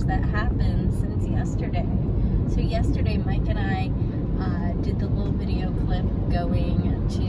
that happened since yesterday. So yesterday, Mike and I did the little video clip going to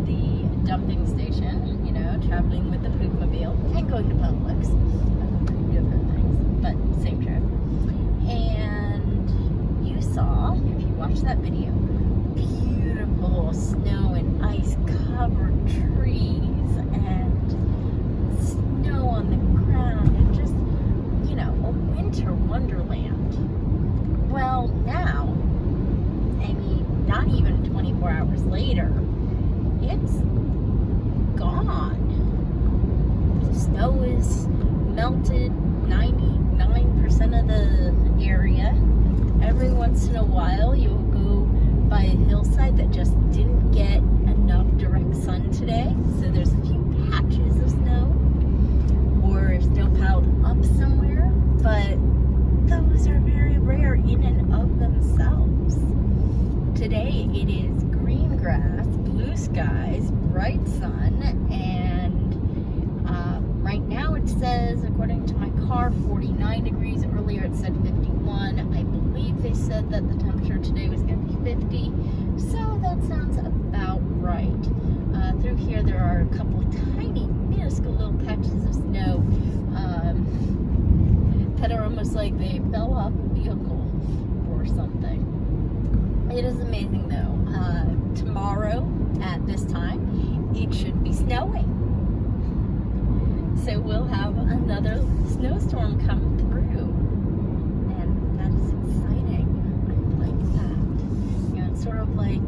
the dumping station, you know, traveling with the poopmobile and going to Publix. Two different things, but same trip. And you saw, if you watched that video, beautiful snow and ice covered trees and snow on the ground and just, you know, a winter wonderland. Well, now, I mean, not even 24 hours later, it's gone. The snow is melted 99% of the area. Every once in a while, you'll go by a hillside that just didn't get enough direct sun today, so there's a few patches of snow or snow piled up somewhere, but those are very rare in and of themselves. Today it is green grass, blue skies, bright sun, and right now it says, according to my car, 49 degrees. Earlier it said 51. I believe they said that the temperature today was going to be 50, so that sounds about right. Through here there are a couple of tiny, minuscule little patches of snow that are almost like they fell off a vehicle or something. It is amazing though. Tomorrow at this time, it should be snowing. So we'll have another snowstorm come through. And that is exciting. I like that. You know, it's sort of like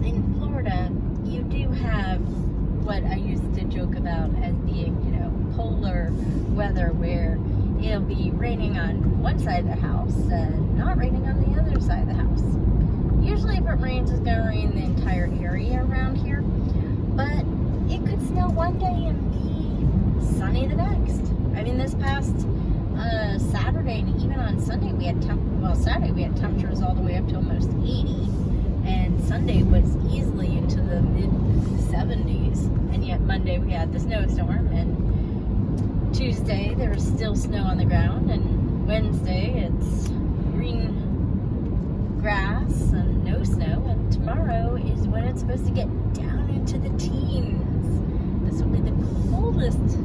in Florida, you do have what I used to joke about as being, you know, polar weather, where it'll be raining on one side of the house and not raining on the other side of the house. Usually if it rains, it's going to rain the entire area around here. But it could snow one day and be sunny the next. I mean, this past Saturday and even on Sunday, we had Saturday we had temperatures all the way up to almost 80. And Sunday was easily into the mid-70s. And yet Monday we had the snowstorm, and Tuesday there was still snow on the ground, and Wednesday it's green grass and no snow, and tomorrow is when it's supposed to get down into the teens. This will be the coldest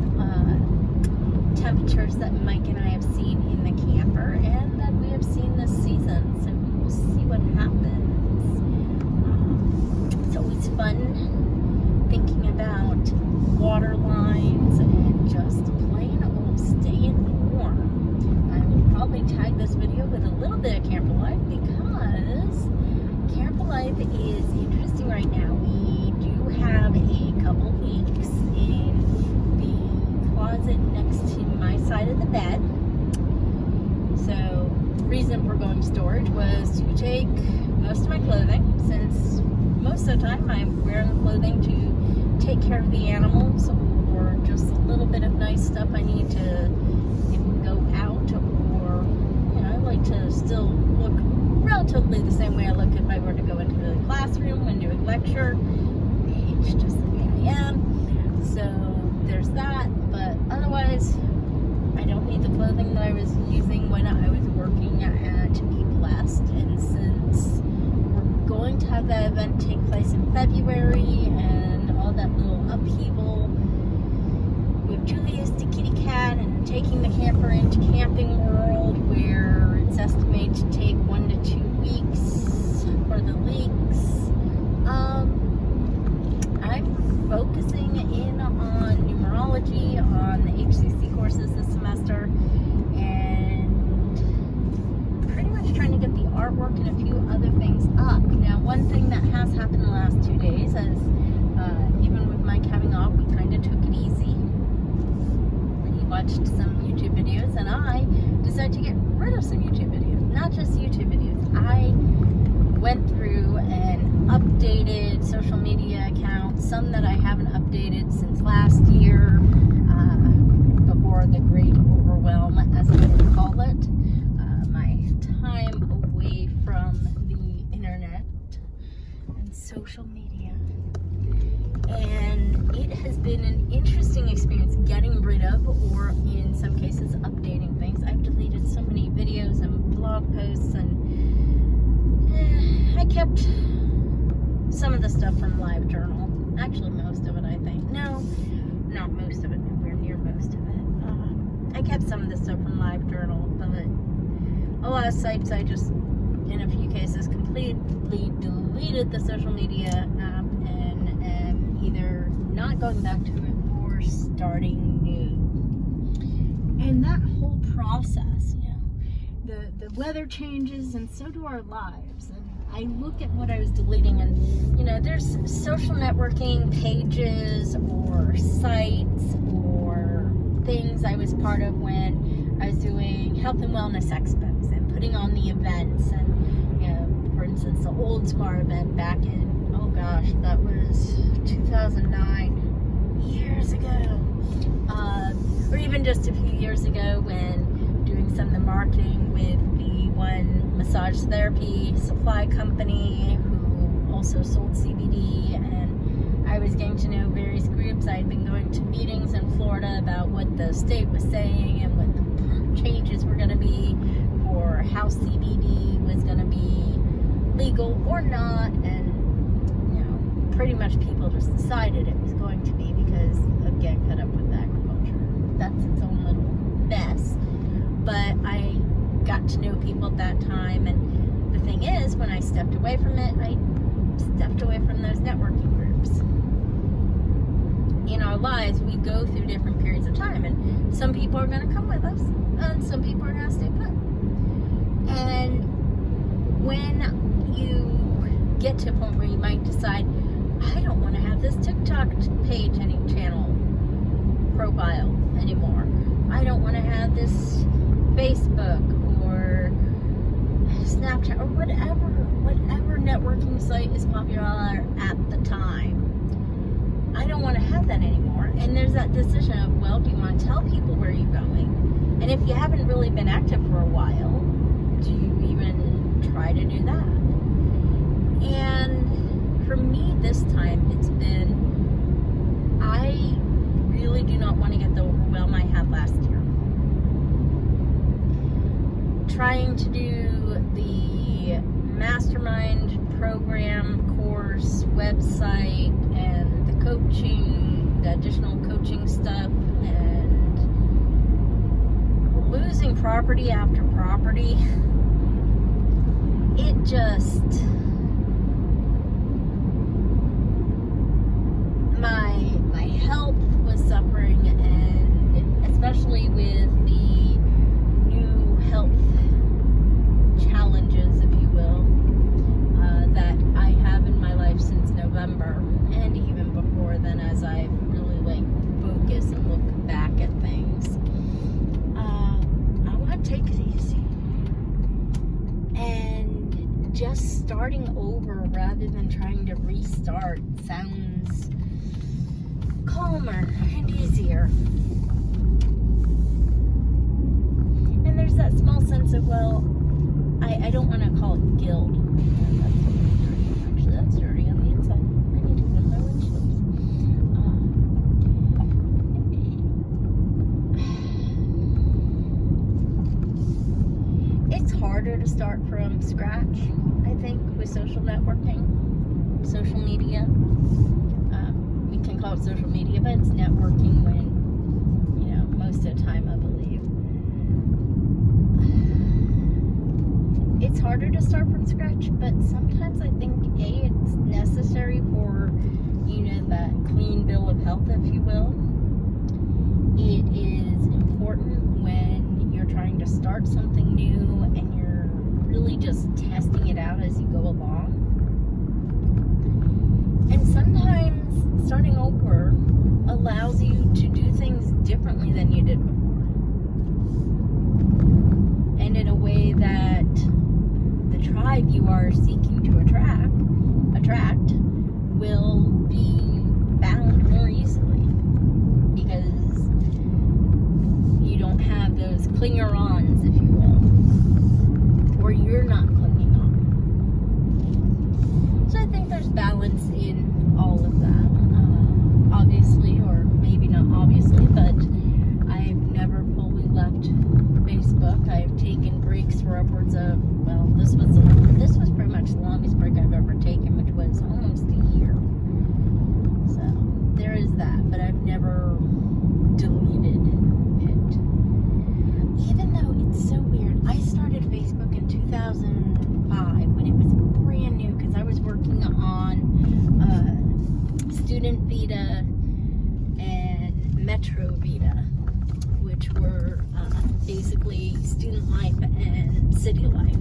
temperatures that Mike and I have seen in the camper and that we have seen this season, so we will see what happens. It's always fun thinking about water lines and just plain old staying warm. I will probably tag this video with a little bit of camper life because camper life is interesting right now. We do have a couple leaks in the closet next to my side of the bed. So the reason for going to storage was to take most of my clothing, since most of the time I'm wearing clothing to take care of the animals or just a little bit of nice stuff I need to go out, or, you know, I like to still look relatively the same way I look if I were to go into the classroom and do a lecture. It's just the way I am. So there's that, but otherwise I don't need the clothing that I was using when I was working at Be Blessed. And since we're going to have that event take place in February and all that little upheaval with Julius the kitty cat and taking the camper into Camping World, where it's estimated to take 1 to 2 weeks for the leaks, I'm focusing in on numerology on the HCC courses this semester, and pretty much trying to get the artwork and a few other things up. Now, one thing that has happened the last 2 days is, even with Mike having off, we kind of took it easy. He watched some YouTube videos, and I decided to get rid of some YouTube videos. Not just YouTube videos. I went through and updated social media accounts, some that I haven't updated since last year, before the great overwhelm, as I would call it. My time away from the internet and social media. And it has been an interesting experience getting rid of, or in some cases updating things. I have to blog posts, and I kept some of the stuff from LiveJournal. Actually, most of it, I think. No, not most of it. Nowhere near most of it. I kept some of the stuff from LiveJournal, but a lot of sites I just, in a few cases, completely deleted the social media app and am either not going back to it or starting new. And that whole process, the weather changes, and so do our lives. And I look at what I was deleting, and there's social networking pages or sites or things I was part of when I was doing health and wellness expos and putting on the events. And for instance, the Old Smart event back in, oh gosh, that was 2009, years ago. Or even just a few years ago when doing some of the marketing with the one massage therapy supply company who also sold CBD, and I was getting to know various groups. I had been going to meetings in Florida about what the state was saying and what the changes were going to be for how CBD was going to be legal or not, and pretty much people just decided it was going to be because of getting fed up with agriculture. That's its own little mess. But I got to know people at that time, and the thing is, when I stepped away from it, I stepped away from those networking groups. In our lives, we go through different periods of time, and some people are going to come with us, and some people are going to stay put. And when you get to a point where you might decide, I don't want to have this TikTok page, any channel profile anymore. I don't want to have this Facebook or Snapchat or whatever networking site is popular at the time. I don't want to have that anymore. And there's that decision of, well, do you want to tell people where you're going? And if you haven't really been active for a while, do you even try to do that? And for me this time, it's been, I really do not want to get the overwhelm I had last year. Trying to do the mastermind program, course, website, and the coaching, the additional coaching stuff, and losing property after property. It just, my health was suffering, and especially with the new health challenges, if you will, that I have in my life since November, and even before then, as I really focus and look back at things. I want to take it easy, and just starting over rather than trying to restart sounds calmer and easier. And there's that small sense of, well, I don't want to call it guilt. Actually, that's dirty on the inside. I need to clean my windshields. It's harder to start from scratch, I think, with social networking, social media. We can call it social media, but it's networking when, most of the time, I believe. It's harder to start from scratch, but sometimes I think, it's necessary for, that clean bill of health, if you will. It is important when you're trying to start something new and you're really just testing it out as you go along. And sometimes starting over allows you to do things differently than you did before. And in a way that the tribe you are seeking to attract will be found more easily, because you don't have those clinger-ons, if you will, or you're not clinging on. So I think there's balance in all of that. Obviously, or maybe not obviously, but I've never fully left Facebook. Facebook. I've taken breaks for upwards of, well, this was pretty much the longest break I've ever taken, which was almost a year. So there is that, but I've never deleted it. Even though it's so weird, I started Facebook in 2005 when it was brand new because I was working on Student Vita and Metro Vita, which were basically student life and city life,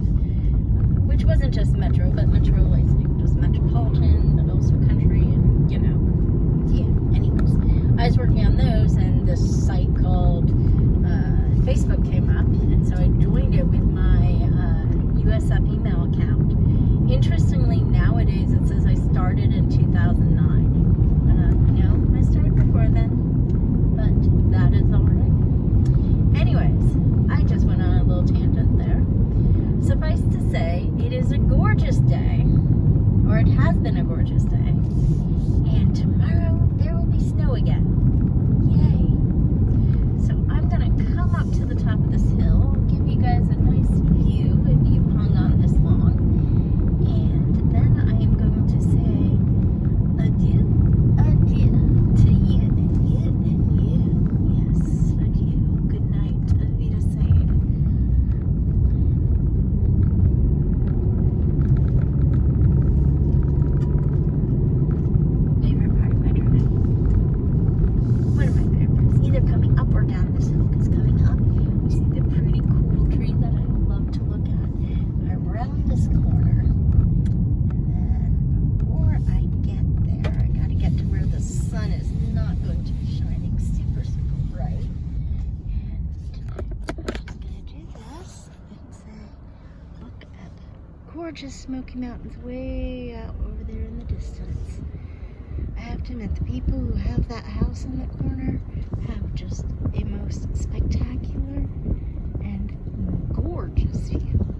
which wasn't just Metro, but Metro like just metropolitan, but also country, and yeah. Anyways, I was working on those, and this site called Facebook came up, and so I joined it with my USF email account. Interestingly, nowadays it says I started in 2009. No, I started before then, but that is all right. Anyways, I just went on a little tangent there. Suffice to say, it is a gorgeous day, or it has been a gorgeous day, and tomorrow there will be snow again. Yay! So I'm gonna come up to the top of this hill, give you guys a nice view if you've hung on this long, and then I am going to say adieu to you and you and you. Yes, adieu. Good night. Auf Wiedersehen. Favorite part of my drive? One of my favorites. Either coming up or down this hill, because coming up, you see the pretty cool tree that I love to look at. Around this corner. And then before I get there, I gotta get to where the sun is not going to be shining super, super bright. And I'm just gonna do this and say, look at gorgeous Smoky Mountains way out over there in the distance. I have to admit, the people who have that house in the corner have just a most spectacular and gorgeous view.